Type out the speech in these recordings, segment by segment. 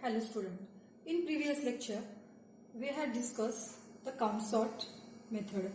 Hello student. In previous lecture, we had discussed the count sort method.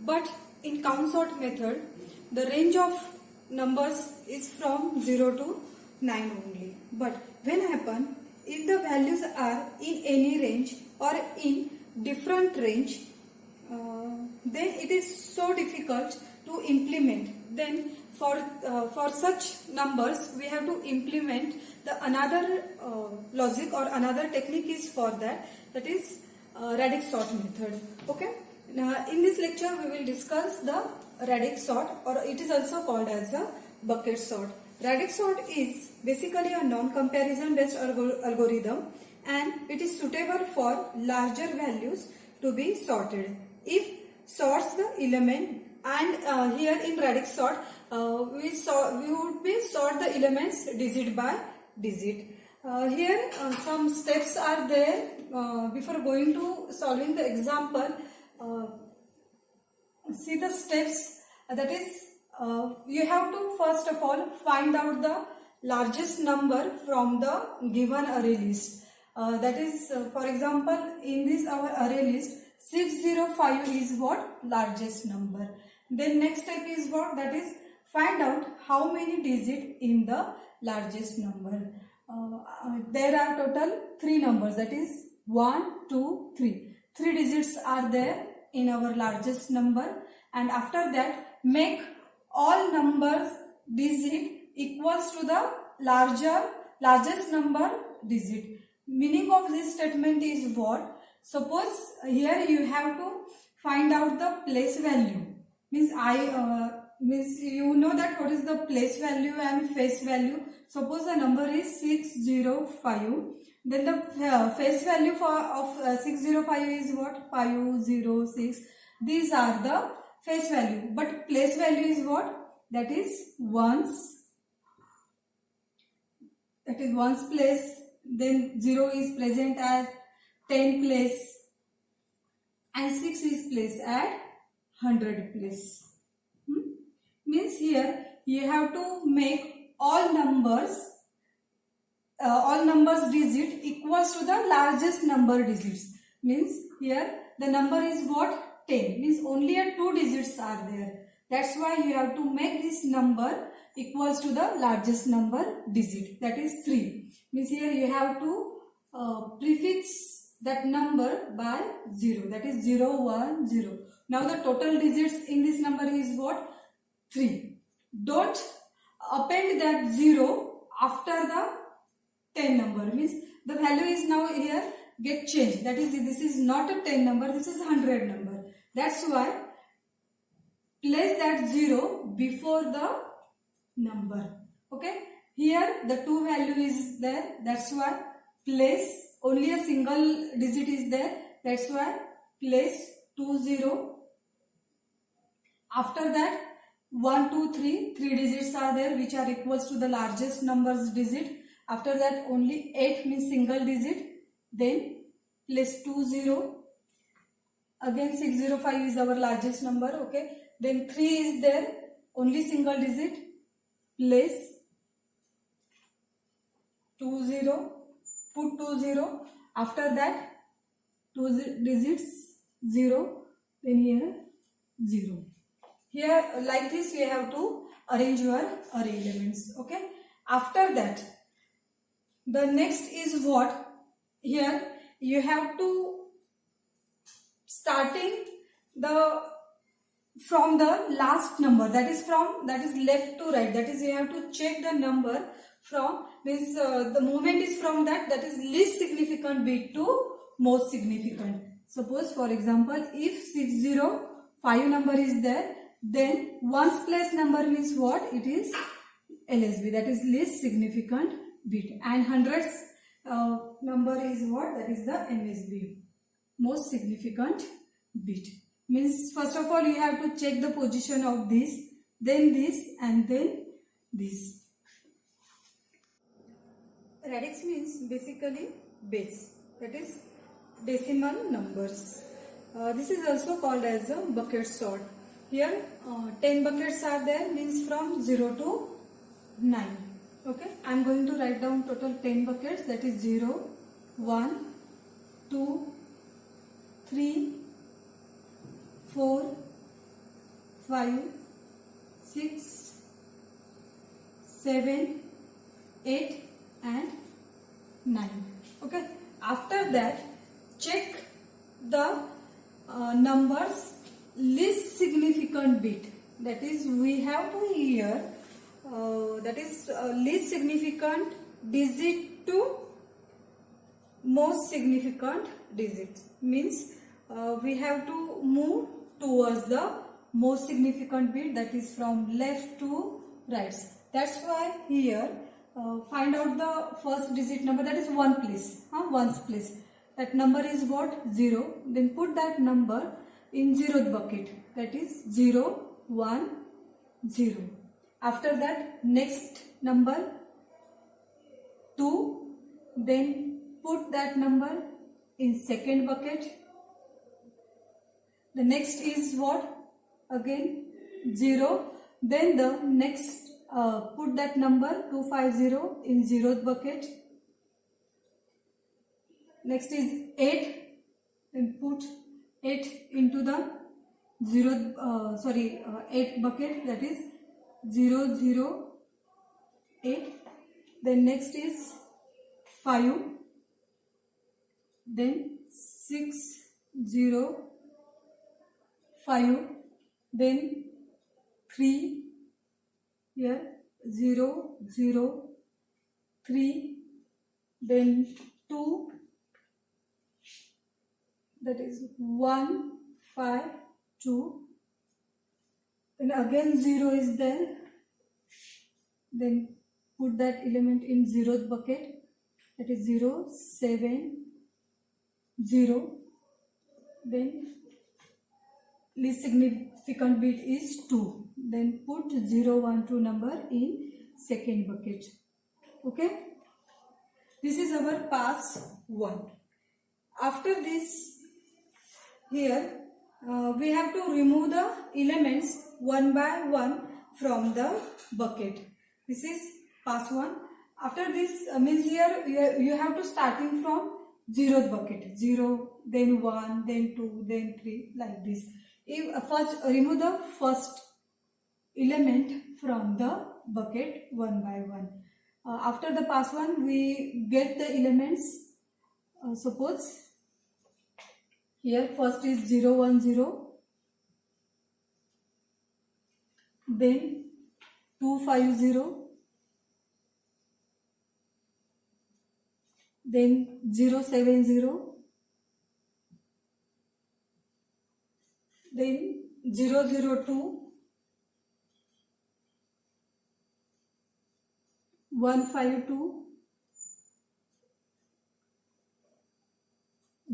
But in count sort method, the range of numbers is from 0 to 9 only. But when happen, if the values are in any range or in different range, then it is so difficult to implement. Then for such numbers, we have to implement the another logic or another technique is for that. That is radix sort method. Okay. Now in this lecture, we will discuss the radix sort, or it is also called as the bucket sort. Radix sort is basically a non-comparison based algorithm, and it is suitable for larger values to be sorted. If sorts the element, and here in radix sort we would be sort the elements digit by digit. Here some steps are there. Before going to solving the example, see the steps. That is, you have to first of all find out the largest number from the given array list. That is, for example, in this our array list, 605 is what? Largest number. Then next step is what? That is, find out how many digits in the largest number. There are total 3 numbers, that is 1, 2, 3. 3 digits are there in our largest number, and after that make all numbers digit equals to the largest number digit. Meaning of this statement is what? Suppose here you have to find out the place value. Means you know that what is the place value and face value. Suppose the number is 605. Then the face value of 605 is what? 506. These are the face value. But place value is what? That is ones. That is ones place. Then 0 is present at 10 place. And 6 is placed at 100 place. Means here you have to make all numbers digit equals to the largest number digits. Means here the number is what? 10. Means only 2 digits are there. That's why you have to make this number equals to the largest number digit. That is 3. Means here you have to prefix that number by 0. That is 0, 1, 0. Now the total digits in this number is what? 3. Don't append that 0 after the 10 number. Means the value is now here get changed. That is, this is not a 10 number, this is 100 number. That's why place that 0 before the number. Okay. Here the 2 value is there. That's why place only a single digit is there. That's why place 20. After that 1, 2, 3. 3 digits are there which are equals to the largest numbers digit. After that only 8 means single digit. Then place 20. Again 605 is our largest number. Okay. Then 3 is there. Only single digit. Place 20. Put 20. After that 2 digits 0. Then here 0. Here like this you have to arrange your array elements. Okay. After that the next is what? Here you have to starting from the last number, that is left to right. That is, you have to check the number from means the movement is from that is least significant bit to most significant. Suppose for example, if 605 number is there, then ones place number means what? It is LSB, that is least significant bit, and hundreds number is what? That is the MSB, most significant bit. Means first of all you have to check the position of this, then this, and then this. Radix means basically base, that is decimal numbers. This is also called as a bucket sort. Here 10 buckets are there, means from 0 to 9. Okay, I am going to write down total 10 buckets, that is 0, 1, 2, 3, 4, 5, 6, 7, 8 and 9. Okay, after that check the numbers least significant bit, that is we have to here that is least significant digit to most significant digit, means we have to move towards the most significant bit, that is from left to right. That's why here find out the first digit number, that is one place, ones place. That number is what? 0. Then put that number in 0th bucket, that is 0, 1, 0. After that next number 2, then put that number in second bucket. The next is what? Again 0. Then the next put that number 250 in 0th bucket. Next is 8. Then put 8 into the 8 bucket, that is 0, 0, 8. Then next is 5. Then 6, 0, 5. Then 3. Here 0, 0, 3. Then 2. That is 1, 5, 2. Then again 0 is there. Then put that element in 0th bucket, that is 0, 7, 0. Then least significant bit is 2. Then put 0, 1, 2 number in second bucket. Okay. This is our pass 1. After this, here we have to remove the elements one by one from the bucket. This is pass 1. After this means here you have to starting from 0th bucket, 0, then 1, then 2, then 3, like this. If first remove the first element from the bucket one by one. After the pass 1 we get the elements. Suppose here first is 0, 1, 0, then 2, 5, 0, then 0, 7, 0, then 0, 0, 2, 1, 5, 2,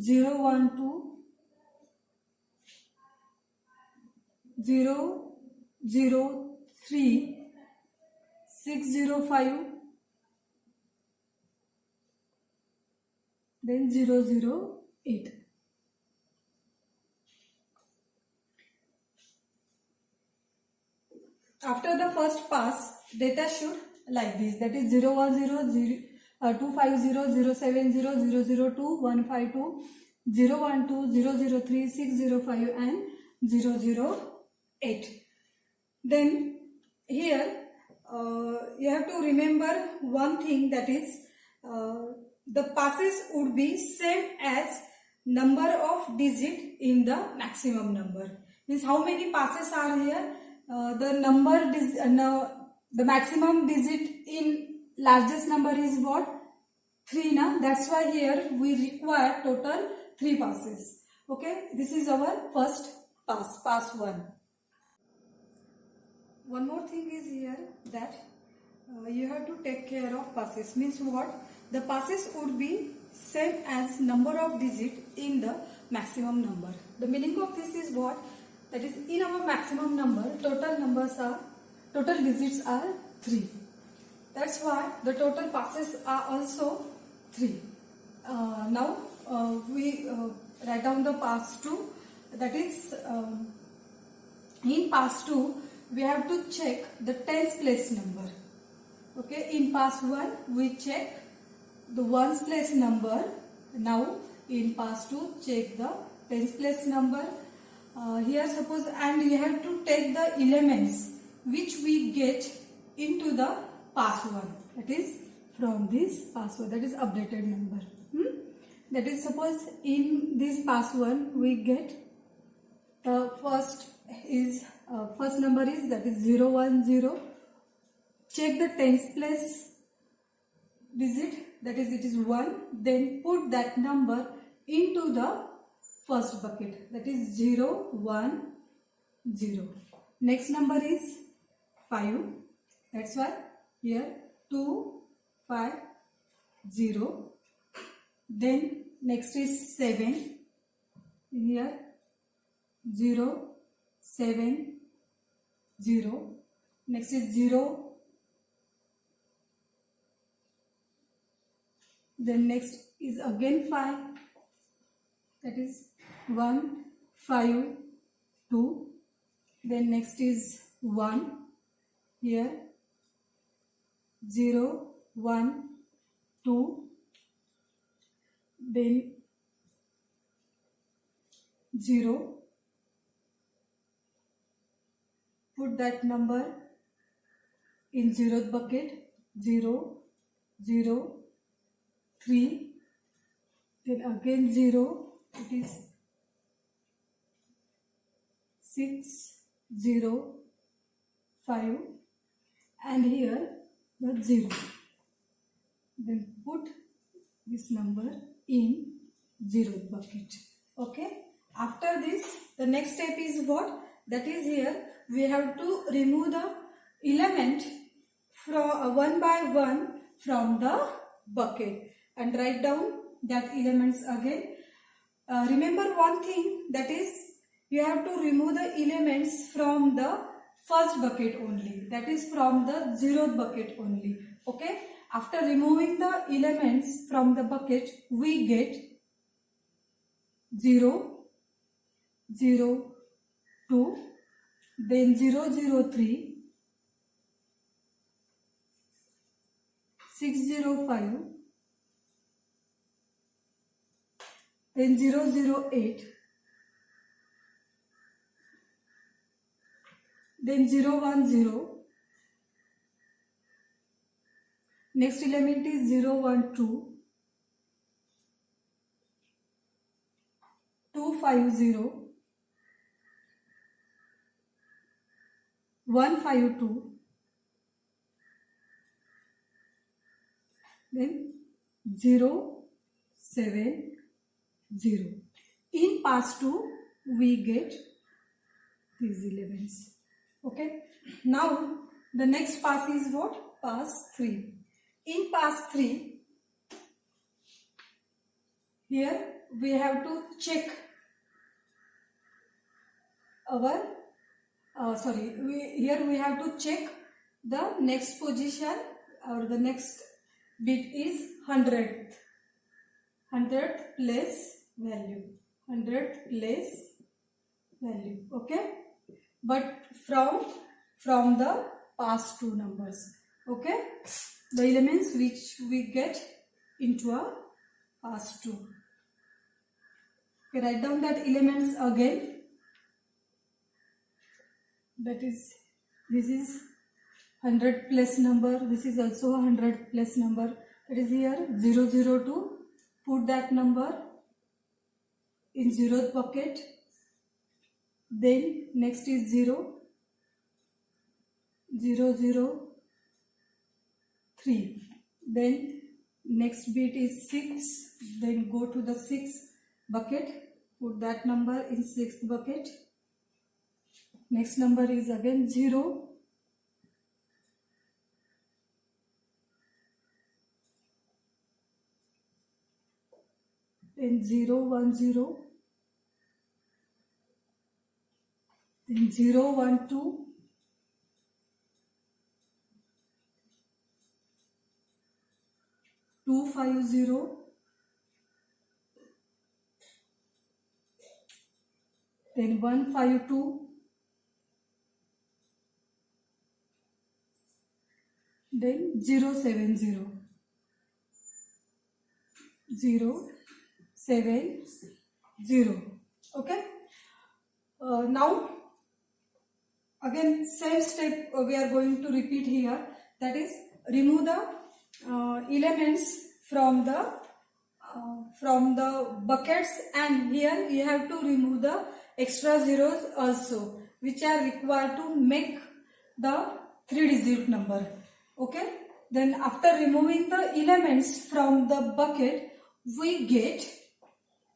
0, 1, 2, 0, 0, 3, 6, 0, 5, then 0, 0, 8. After the first pass, data should like this, that is 0, 1, 0, 2, 5, 0, 0, 7, 0, 0, 0, 2, 1, 5, 2, 0, 1, 2, 0, 0, 3, 6, 0, 5 and 0, 0, 8. Then here you have to remember one thing, that is the passes would be same as number of digit in the maximum number. Means how many passes are here? The maximum digit in largest number is what? 3 na? That's why here we require total 3 passes. Okay, this is our first pass 1. One more thing is here, that you have to take care of passes. Means what? The passes would be same as number of digit in the maximum number. The meaning of this is what? That is, in our maximum number, total digits are 3. That's why the total passes are also 3. Now we write down the pass 2. That is, in pass 2 we have to check the tens place number. Okay, in pass 1 we check the ones place number. Now in pass 2 check the tens place number. Here suppose, and we have to take the elements which we get into the pass 1, that is from this pass 1, that is updated number. That is, suppose in this pass 1 we get first number is, that is 0 1 0. Check the tens place digit, that is it is 1, then put that number into the first bucket, that is 0 1 0. Next number is 5, that's why here 2 5 0. Then next is 7, here 0 7 0. Next is 0. Then next is again 5, that is 1 5 2. Then next is 1, here 0 1 2. Then 0, put that number in 0th bucket, 0 0 3. Then again 0, it is 6 0 5, and here the 0. Then put this number in 0th bucket. Okay, after this the next step is what? That is, here we have to remove the element from one by one from the bucket and write down that elements again. Remember one thing, that is you have to remove the elements from the first bucket only, that is from the 0th bucket only. Okay, after removing the elements from the bucket we get 0 0 2, then 0 0 3, 6 0 5, then 0 0 8, then 0 1 0. Next element is 0 1 2, 2 5 0, 1 5 2, then 0 7 0. In pass 2 we get these elements. Okay, now the next pass is what? Pass 3. In pass 3, here we have to check our here we have to check the next position, or the next bit is 100th place value, 100th place value. Okay, but from the past 2 numbers. Okay, the elements which we get into a past 2. Okay, write down that elements again. That is, this is 100 place number, this is also 100 place number, that is here 0 0 2. Put that number in 0th bucket. Then next is 0 0 0 3. Then next bit is 6. Then go to the 6th bucket. Put that number in 6th bucket. Next number is again 0. Then 0 1 0. Then 0 1 2. Two 5 0. Then 1 5 2. then 070, 070. Okay. Now again same step we are going to repeat here, that is remove the elements from the buckets, and here you have to remove the extra zeros also, which are required to make the 3-digit number. Okay, then after removing the elements from the bucket, we get,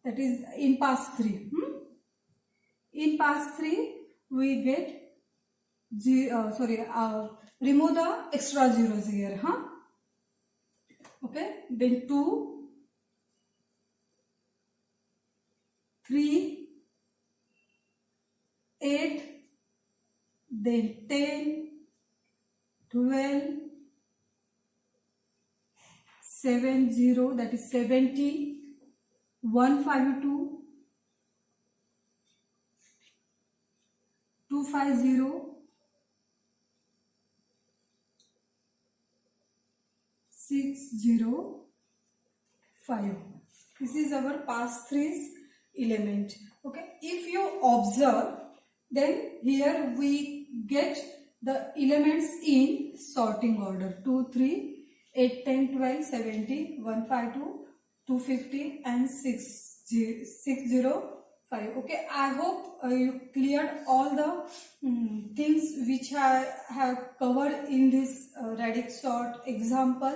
that is in pass 3. In pass 3 we get remove the extra zeros here. Okay, then 2, 3, 8, then 10, 12, 70, that is 70, 152, 250, 605. This is our pass 3's element. Okay, if you observe, then here we get the elements in sorting order: 2, 3, 8, 10, 12, 70, 152, 250 and 605. Okay, I hope you cleared all the things which I have covered in this radix sort example.